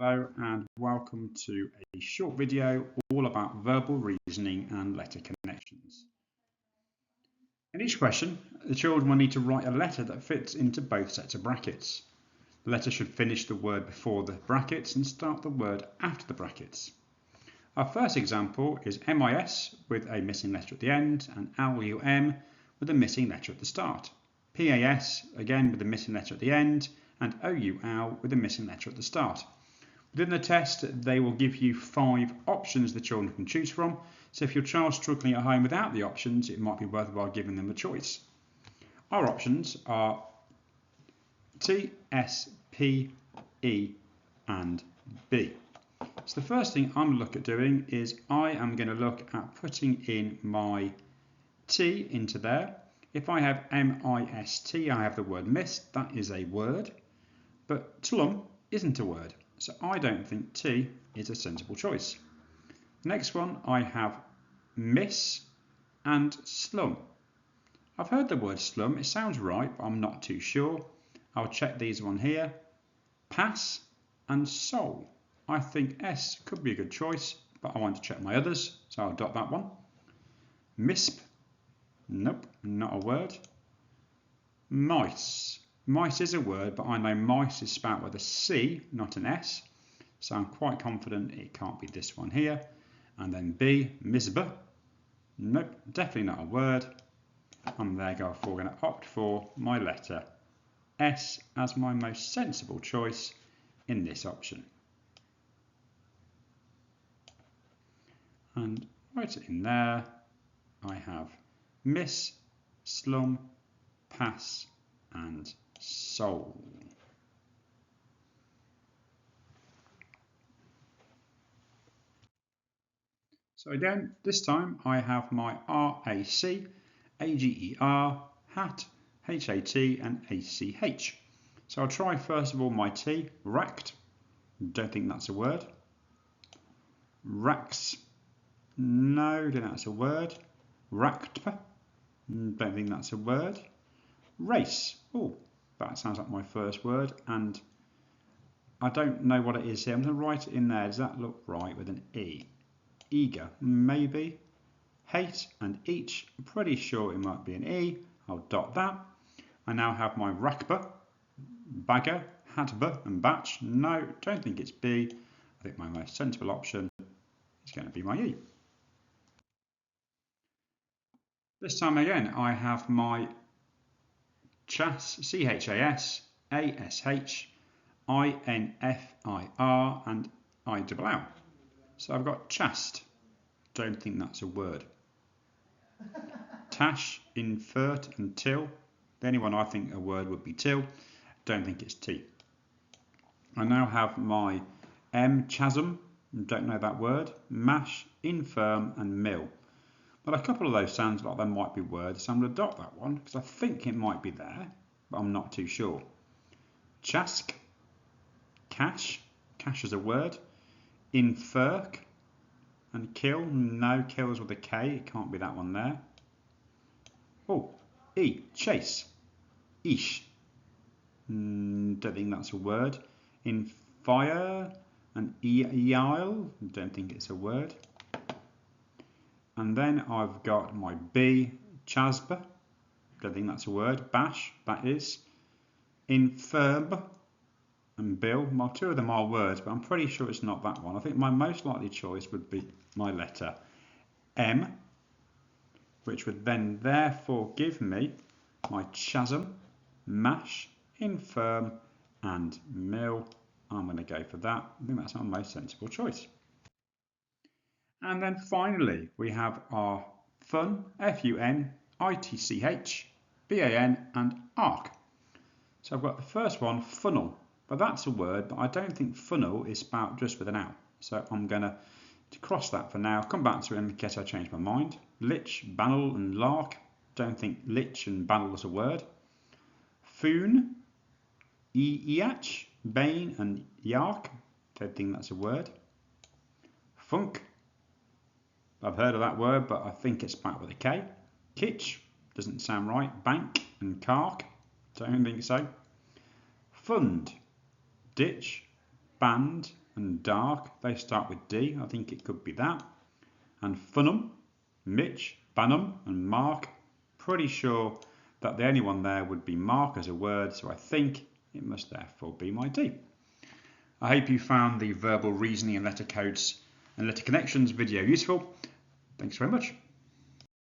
Hello and welcome to a short video all about verbal reasoning and letter connections. In each question, the children will need to write a letter that fits into both sets of brackets. The letter should finish the word before the brackets and start the word after the brackets. Our first example is MIS with a missing letter at the end and LUM with a missing letter at the start. PAS again with a missing letter at the end and OUL with a missing letter at the start. Within the test, they will give you 5 options the children can choose from, so if your child's struggling at home without the options, it might be worthwhile giving them a choice. Our options are T, S, P, E and B. So the first thing I'm going to look at doing is I am going to look at putting in my T into there. If I have MIST, I have the word mist, that is a word, but slum isn't a word. So I don't think T is a sensible choice. Next one, I have miss and slum. I've heard the word slum, it sounds right, but I'm not too sure. I'll check these one here. Pass and soul. I think S could be a good choice, but I want to check my others, so I'll dot that one. Misp. Nope, not a word. Mice. Mice is a word, but I know mice is spelled with a C, not an S. So I'm quite confident it can't be this one here. And then B, misbah. Nope, definitely not a word. And therefore we're going to opt for my letter S as my most sensible choice in this option. And right in there, I have miss, slum, pass, and soul. So again, this time I have my RAC, AGER, HAT, HAT and ACH. So I'll try first of all my T, racked, don't think that's a word. Racks, no, don't think that's a word. Racked, don't think that's a word. Race, oh, that sounds like my first word, and I don't know what it is here. I'm going to write it in there. Does that look right with an E? Eager, maybe. Hate and each, I'm pretty sure it might be an E. I'll dot that. I now have my rakba, bagger, hatba and batch. No, don't think it's B. I think my most sensible option is going to be my E. This time again, I have my chas, CHAS, ASH, INFIR and ILL. So I've got chast, don't think that's a word. Tash, infert and till, the only one I think a word would be till, don't think it's T. I now have my chasm, don't know that word, mash, infirm and mill. But a couple of those sounds like they might be words, so I'm going to dot that one because I think it might be there, but I'm not too sure. Chask, cash, cash is a word. Infirk and kill, no, kills with a K, it can't be that one there. Oh, E, chase, ish, don't think that's a word. In fire and eile, don't think it's a word. And then I've got my B, chasba, don't think that's a word. Bash, that is. Infirb and bill, well, 2 of them are words, but I'm pretty sure it's not that one. I think my most likely choice would be my letter M, which would then therefore give me my chasm, mash, infirm and mill. I'm going to go for that. I think that's my most sensible choice. And then finally we have our fun, F-U-N, I-T-C-H, B-A-N and arc. So I've got the first one, funnel, but that's a word, but I don't think funnel is spelled just with an L. So I'm going to cross that for now, come back to it in case I change my mind. Lich, bannel and lark, don't think lich and bannel is a word. Foon, each, bane and yark, don't think that's a word. Funk, I've heard of that word, but I think it's spelled with a K. Kitch, doesn't sound right. Bank and cark, don't think so. Fund, ditch, band and dark, they start with D. I think it could be that. And Funum, Mitch, Banum and Mark, pretty sure that the only one there would be Mark as a word, so I think it must therefore be my D. I hope you found the verbal reasoning and letter codes and letter connections video useful. Thanks very much.